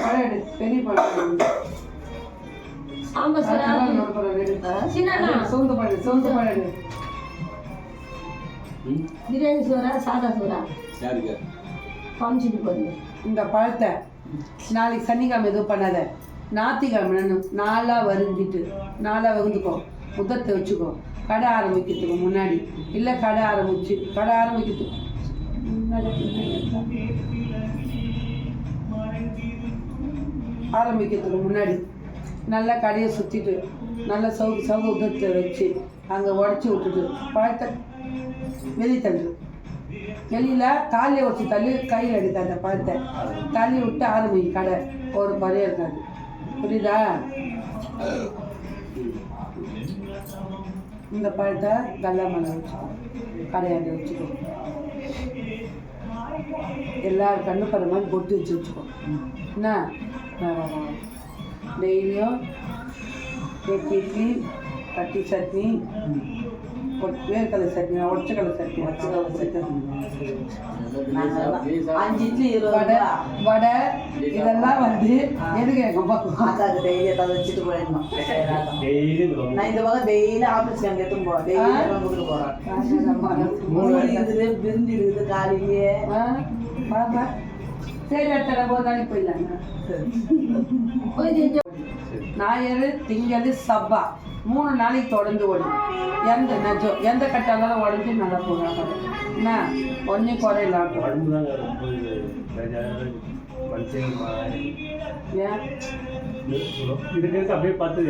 பழம் எடு, பெரிய பழம். ஆமா சார். சோந்து பழம் எடு. பிரியாணி சோறா சாதா சோறா காமிச்சிட்டு போறீங்க. இந்த பழத்தை நாளைக்கு சனிக்கிழமை எதுவும் பண்ணாத, ஞாயிற்றுக்கிழமை நாளாக வகுந்துக்கோ, முதத்தை வச்சுக்கோ. கடை ஆரம்பிக்கிறதுக்கு முன்னாடி இல்லை கடை ஆரம்பிக்கிறதுக்கு முன்னாடி நல்லா கடையை சுற்றிட்டு நல்லா சவுக்கு உதத்தை வச்சு அங்கே உடச்சி விட்டுட்டு பழத்தை வெளியில் காலையை வச்சு தள்ளி கையில் எடுக்காது. அந்த பழத்தை தள்ளி விட்டு ஆரம்பிங்க. கடை ஒரு குறைய இருக்காது. புரியுதா? இந்த பழத்தை கல்லா மேலே வச்சுக்கோ, கடையாண்டி வச்சுக்கோ. எல்லாரும் கண்ணு படுற மாதிரி பொட்டு வச்சுக்கோ. என்ன டெய்லியும் இட்லி, கட்டி சட்னி, வேர்க்கடலை சட்னி, ஒற்றைக்கடலை சட்னி, 5 இட்லி, வடை இதெல்லாம் எதுக்கு எங்கள் அப்பா டெய்லி அதை வச்சுட்டு போயிடணும். நான் இந்த பக்கம் டெய்லி ஆஃபீஸ்க்கு அங்கே எடுத்துன்னு போகிறேன். டெய்லி கொடுத்துட்டு போகிறேன். விருந்து இருக்குது காலையிலேயே. பாப்பா சரி இடத்துல போதானே போயிடலாங்க. ஞாயிறு, திங்கள், செவ்வா 3 நாளைக்கு தொடர்ந்து ஓடும். எந்த கட்டாலும் உடஞ்சி நல்லா போகிறாங்க. என்ன ஒன்றே குறையிலாம் ஏன் அப்படியே பார்த்து